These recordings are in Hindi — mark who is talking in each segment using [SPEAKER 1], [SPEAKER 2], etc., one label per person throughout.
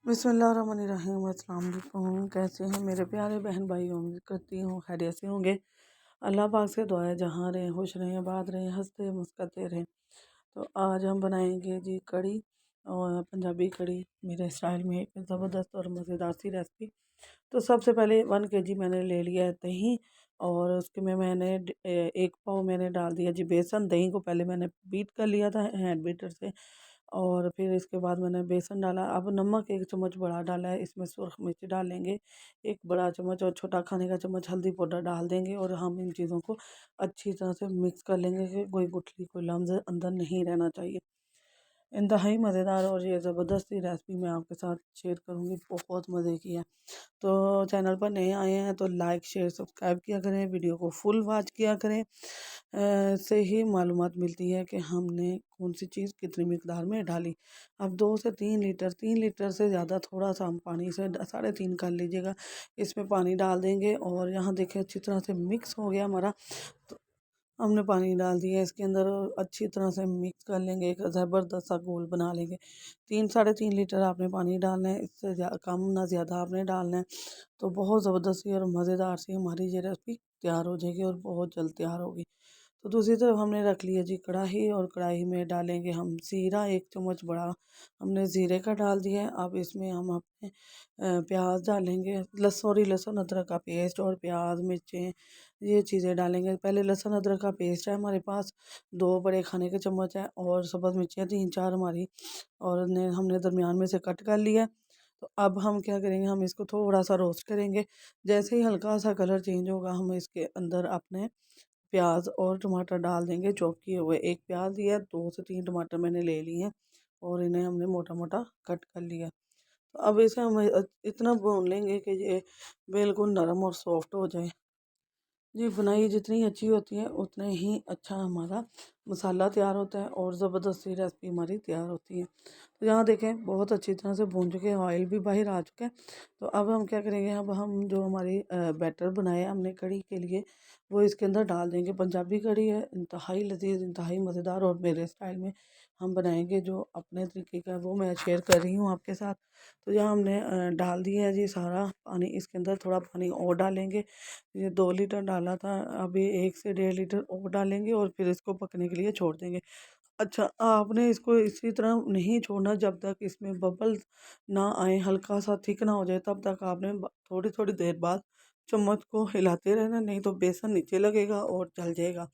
[SPEAKER 1] बिस्मिल्लाहिर्रहमानिर्रहीम। अस्सलाम वालेकुम। कैसे हैं मेरे प्यारे बहन भाई? उम्मीद करती हूँ खैरियत से होंगे। अल्लाह पाक से दुआ है जहाँ रहें खुश रहें, आबाद रहें, हंसते मुस्कुराते रहें। तो आज हम बनाएंगे जी कड़ी, और पंजाबी कड़ी मेरे स्टाइल में एक ज़बरदस्त और मज़ेदार सी रेसिपी। तो सबसे पहले 1 kg मैंने ले लिया है दही, और उसके में मैंने 1 पाव मैंने डाल दिया जी बेसन। दही को पहले मैंने बीट कर लिया था हैंड बीटर से, और फिर इसके बाद मैंने बेसन डाला। अब नमक 1 चम्मच बड़ा डाला है, इसमें सुरख मिर्च डालेंगे 1 बड़ा चम्मच, और छोटा खाने का चम्मच हल्दी पाउडर डाल देंगे। और हम इन चीज़ों को अच्छी तरह से मिक्स कर लेंगे कि कोई गुठली कोई लम्स अंदर नहीं रहना चाहिए। इंतहाई मज़ेदार और ये ज़बरदस्त सी रेसिपी मैं आपके साथ शेयर करूँगी, बहुत मज़े की है। तो चैनल पर नए आए हैं तो लाइक शेयर सब्सक्राइब किया करें, वीडियो को फुल वॉच किया करें। से ही मालूमात मिलती है कि हमने कौन सी चीज़ कितनी मिकदार में डाली। अब 2 से 3 लीटर, 3 लीटर से ज़्यादा थोड़ा सा हम पानी से 3.5 कर लीजिएगा। इसमें पानी डाल देंगे, और यहाँ देखिए अच्छी तरह से मिक्स हो गया हमारा। तो हमने पानी डाल दिया इसके अंदर, और अच्छी तरह से मिक्स कर लेंगे, एक ज़बरदस्त सा घोल बना लेंगे। 3 साढ़े 3 लीटर आपने पानी डालना है, इससे कम ना ज़्यादा आपने डालना है। तो बहुत ज़बरदस्त सी और मज़ेदार सी हमारी ये रेसिपी तैयार हो जाएगी, और बहुत जल्द तैयार होगी। तो दूसरी तरफ हमने रख लिया जी कढ़ाई, और कढ़ाई में डालेंगे हम ज़ीरा 1 चम्मच बड़ा हमने ज़ीरे का डाल दिया है। अब इसमें हम अपने प्याज डालेंगे, लहसुन अदरक का पेस्ट, और प्याज मिर्चें ये चीज़ें डालेंगे। पहले लहसुन अदरक का पेस्ट है हमारे पास 2 बड़े खाने के चम्मच है, और सब्ज़ मिर्चियाँ 3-4 हमारी, और हमने दरमियान में से कट कर लिया है। तो अब हम क्या करेंगे, हम इसको थोड़ा सा रोस्ट करेंगे। जैसे ही हल्का सा कलर चेंज होगा, हम इसके अंदर अपने प्याज और टमाटर डाल देंगे चॉप किए हुए। एक प्याज लिया, 2 से 3 टमाटर मैंने ले लिए हैं, और इन्हें हमने मोटा मोटा कट कर लिया। तो अब इसे हम इतना भून लेंगे कि ये बिल्कुल नरम और सॉफ्ट हो जाए। जी, बुनाई जितनी अच्छी होती है उतना ही अच्छा हमारा मसाला तैयार होता है, और ज़बरदस्त सी रेसिपी हमारी तैयार होती है। तो यहाँ देखें बहुत अच्छी तरह से भून चुके हैं, ऑयल भी बाहर आ चुका है। तो अब हम क्या करेंगे, अब हम जो हमारी बैटर बनाया हमने कड़ी के लिए, वो इसके अंदर डाल देंगे। पंजाबी कड़ी है, इंतहाई लजीज, इंतहाई मज़ेदार, और मेरे स्टाइल में हम बनाएंगे जो अपने तरीके का, वो मैं शेयर कर रही हूँ आपके साथ। तो यहाँ हमने डाल दिया है जी सारा पानी। इसके अंदर थोड़ा पानी और डालेंगे। ये 2 लीटर डाला था, अभी 1 से 1.5 लीटर और डालेंगे, और फिर इसको पकने के लिए छोड़ देंगे। अच्छा, आपने इसको इसी तरह नहीं छोड़ना जब तक इसमें बबल ना आए, हल्का सा थिक ना हो जाए, तब तक आपने थोड़ी थोड़ी देर बाद चम्मच को हिलाते रहना, नहीं तो बेसन नीचे लगेगा और जल जाएगा।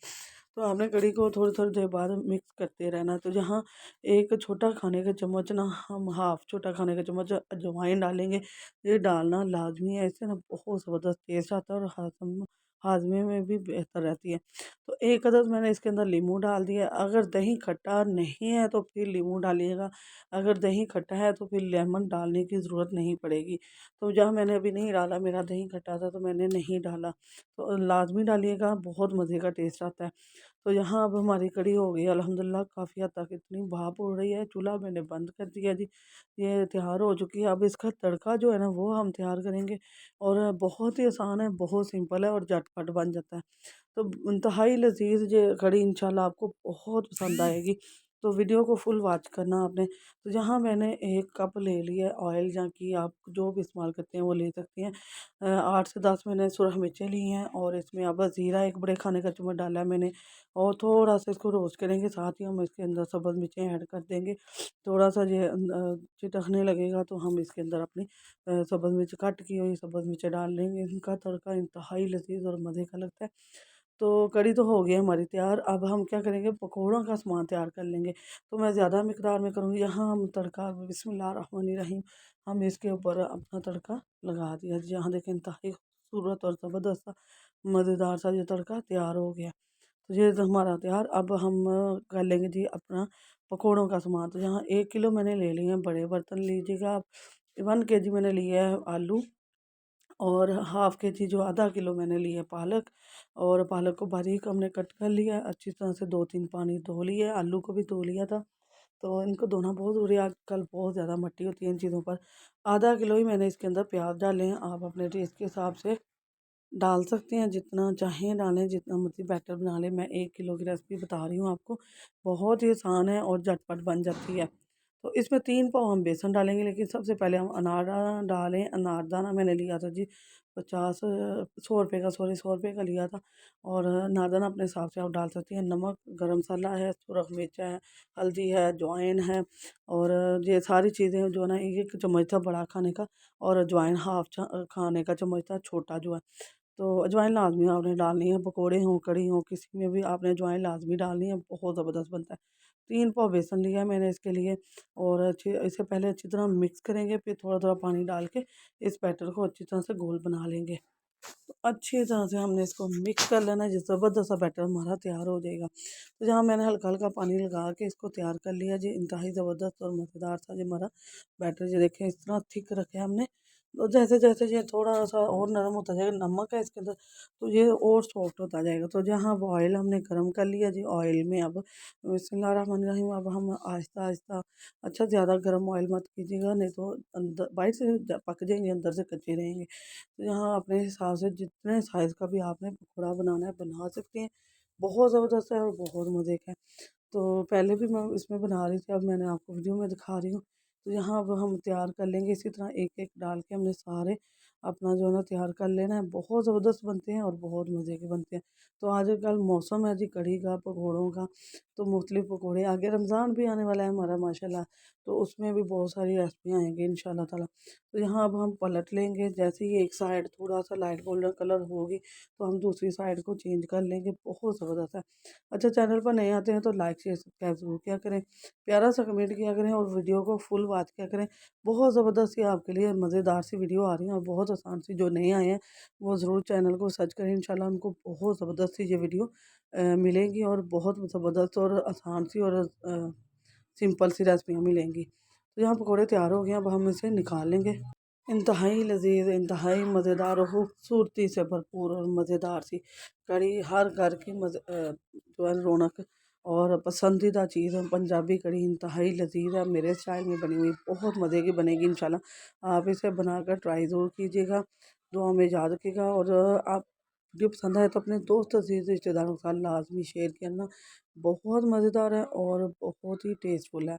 [SPEAKER 1] तो आपने कड़ी को थोड़ी थोड़ी देर बाद मिक्स करते रहना। तो जहाँ एक छोटा खाने का चम्मच ना, हम हाफ छोटा खाने का चम्मच अजवाइन डालेंगे। ये डालना लाजमी है, इससे ना बहुत ज़बरदस्त टेस्ट आता है, और हाजमे में भी बेहतर रहती है। तो एक अदद मैंने इसके अंदर नींबू डाल दिया। अगर दही खट्टा नहीं है तो फिर नींबू डालिएगा, अगर दही खट्टा है तो फिर लेमन डालने की ज़रूरत नहीं पड़ेगी। तो जहाँ मैंने अभी नहीं डाला, मेरा दही खट्टा था तो मैंने नहीं डाला। तो लाजमी डालिएगा, बहुत मज़े का टेस्ट आता है। तो यहाँ अब हमारी कड़ी हो गई अल्हम्दुलिल्लाह, काफ़ी हद तक इतनी भाप उड़ रही है, चूल्हा मैंने बंद कर दिया जी। ये तैयार हो चुकी है। अब इसका तड़का जो है ना, वो हम तैयार करेंगे, और बहुत ही आसान है, बहुत सिंपल है, और झटपट बन जाता है। तो इंतहाई लजीज ये कड़ी इंशाल्लाह आपको बहुत पसंद आएगी। तो वीडियो को फुल वॉच करना आपने। तो यहाँ मैंने 1 कप ले लिया है ऑयल, जहाँ की आप जो भी इस्तेमाल करते हैं वो ले सकते हैं। 8 से 10 मैंने सुरख मिर्चें ली हैं, और इसमें अब ज़ीरा 1 बड़े खाने का चम्मच डाला है मैंने, और थोड़ा सा इसको रोस्ट करेंगे। साथ ही हम इसके अंदर सब्ज़ मिर्चें ऐड कर देंगे। थोड़ा सा ये चिटकने लगेगा तो हम इसके अंदर अपनी सब्ज़ मिर्च कट की हुई सब्ज़ मिर्चें डाल लेंगे। इनका तड़का इंतहाई लजीज और मज़े का लगता है। तो कड़ी तो हो गई हमारी तैयार। अब हम क्या करेंगे, पकौड़ों का सामान तैयार कर लेंगे। तो मैं ज़्यादा मिकदार में करूँगी। यहाँ हम तड़का बिस्मिल्लाहिर्रहमानिर्रहीम, हम इसके ऊपर अपना तड़का लगा दिया। यहाँ देखें इंतहाई खूबसूरत और ज़बरदस्त सा मज़ेदार सा ये तड़का तैयार हो गया। तो ये तो हमारा तैयार। अब हम कर लेंगे जी अपना पकौड़ों का सामान। तो यहाँ 1 किलो मैंने ले लिए हैं, बड़े बर्तन लीजिएगा आप। 1 kg मैंने लिया है आलू, और हाफ़ के जी जो आधा किलो मैंने ली है पालक, और पालक को बारीक हमने कट कर लिया है। अच्छी तरह से 2-3 पानी धो लिए, आलू को भी धो लिया था। तो इनको धोना बहुत ज़रूरी है, आजकल बहुत ज़्यादा मट्टी होती है इन चीज़ों पर। आधा किलो ही मैंने इसके अंदर प्याज डाले हैं, आप अपने टेस्ट के हिसाब से डाल सकते हैं, जितना चाहें डालें, जितना मर्ज़ी बैटर बना लें। मैं 1 किलो की रेसिपी बता रही हूँ आपको, बहुत ही आसान है और झटपट बन जाती है। तो इसमें 3 पाव हम बेसन डालेंगे, लेकिन सबसे पहले हम अनारदाना डालें। अनारदाना मैंने लिया था जी 50 ₹100 का, सॉरी ₹100 का लिया था। और अनारदाना अपने हिसाब से आप डाल सकती हैं। नमक, गरम मसाला है, सुरख मिर्च है, हल्दी है, अजवाइन है, और ये सारी चीज़ें जो है ना, 1-1 चम्मच था बड़ा खाने का, और अजवाइन हाफ़ खाने का चम्मच था छोटा जो है। तो अजवाइन लाज़मी आपने डालनी है, पकोड़े हों, कढ़ी हो, किसी में भी आपने अजवाइन लाज़मी डालनी है, बहुत ज़बरदस्त बनता है। 3 पाव बेसन लिया है मैंने इसके लिए, और इसे पहले अच्छी तरह मिक्स करेंगे, फिर थोड़ा-थोड़ा पानी डाल के इस बैटर को अच्छी तरह से घोल बना लेंगे। तो अच्छी तरह से हमने इसको मिक्स कर लेना है, जिस ज़बरदस्त सा बैटर हमारा तैयार हो जाएगा। तो जहाँ मैंने हल्का-हल्का पानी लगा के इसको तैयार कर लिया जी, इंतहाई ज़बरदस्त और मज़ेदार सा ये हमारा बैटर, ये देखें इस तरह थिक रखा है हमने। तो जैसे-जैसे ये थोड़ा-सा और नरम होता जाएगा, नमक है इसके अंदर, तो ये और सॉफ्ट होता जाएगा। तो जहाँ अब ऑयल हमने गरम कर लिया जी, ऑयल में अब बिस्मिल्लाहिर्रहमानिर्रहीम, अब हम आहिस्ता-आहिस्ता, अच्छा ज़्यादा गरम ऑयल मत कीजिएगा, नहीं तो अंदर बाहर से पक जाएँगे, अंदर से कच्चे रहेंगे। तो यहाँ अपने हिसाब से जितने साइज़ का भी आपने पकौड़ा बनाना है बना सकते हैं। बहुत ज़बरदस्त है और बहुत मज़े का है। तो पहले भी मैं इसमें बना रही थी, अब मैंने आपको वीडियो में दिखा रही हूँ। तो यहाँ अब हम तैयार कर लेंगे, इसी तरह एक-एक डाल के हमने सारे अपना जो है ना तैयार कर लेना है। बहुत ज़बरदस्त बनते हैं और बहुत मज़े के बनते हैं। तो आजकल मौसम है जी कढ़ी का, पकौड़ों का, तो मुख्तलिफ़ पकौड़े, आगे रमज़ान भी आने वाला है हमारा माशाल्लाह, तो उसमें भी बहुत सारी रेसिपियाँ आएँगी इंशाअल्लाह ताला। तो यहाँ अब हम पलट लेंगे, जैसे ही एक साइड थोड़ा-सा लाइट गोल्डन कलर होगी, तो हम दूसरी साइड को चेंज कर लेंगे। बहुत ज़बरदस्त है। अच्छा, चैनल पर नए आते हैं तो लाइक, शेयर, सब्सक्राइब ज़रूर किया करें। प्यारा सा कमेंट किया करें और वीडियो को फुल वॉच किया करें। बहुत ज़बरदस्त सी आपके लिए मज़ेदार सी वीडियो आ रही है और बहुत आसान सी, जो नए आए हैं वो ज़रूर चैनल को सर्च करें। इंशाल्लाह उनको बहुत ज़बरदस्त सी ये वीडियो मिलेंगी, और बहुत ज़बरदस्त और आसान सी और सिंपल सी रेसिपियाँ मिलेंगी। तो यहाँ पकौड़े तैयार हो गए हैं, अब हम इसे निकाल लेंगे। इंतहाई लज़ीज़, इंतहाई मज़ेदार और खूबसूरती से भरपूर और मज़ेदार सी कढ़ी, हर घर की जो है रौनक और पसंदीदा चीज़ है पंजाबी कढ़ी। इंतहाई लज़ीज़ है, मेरे स्टाइल में बनी हुई, बहुत मज़े की बनेगी इंशाल्लाह। आप इसे बनाकर ट्राई ज़रूर कीजिएगा, दुआ में याद रखिएगा। और आप वीडियो पसंद आए तो अपने दोस्त, अज़ीज़, रिश्तेदारों के साथ लाज़मी शेयर करना। बहुत मज़ेदार है और बहुत ही टेस्टफुल है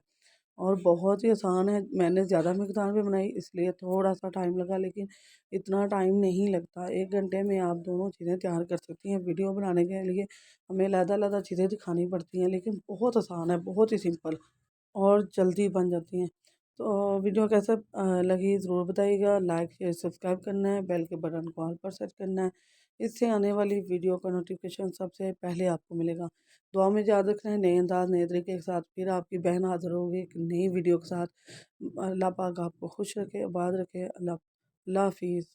[SPEAKER 1] और बहुत ही आसान है। मैंने ज़्यादा मकदार में बनाई इसलिए थोड़ा-सा टाइम लगा, लेकिन इतना टाइम नहीं लगता। 1 घंटे में आप दोनों चीज़ें तैयार कर सकती हैं। वीडियो बनाने के लिए हमें अलग-अलग चीज़ें दिखानी पड़ती हैं, लेकिन बहुत आसान है, बहुत ही सिंपल और जल्दी बन जाती हैं। तो वीडियो कैसा लगी ज़रूर बताइएगा। लाइक, शेयर, सब्सक्राइब करना है, बेल के बटन को ऑल पर सेट करना है। इससे आने वाली वीडियो का नोटिफिकेशन सबसे पहले आपको मिलेगा। दुआ में याद रखना है, नए अंदाज़, नए तरीके के साथ फिर आपकी बहन हाज़िर होगी एक नई वीडियो के साथ। अल्लाह पाक आपको खुश रखे, आबाद रखे। अल्लाह हाफ़िज़।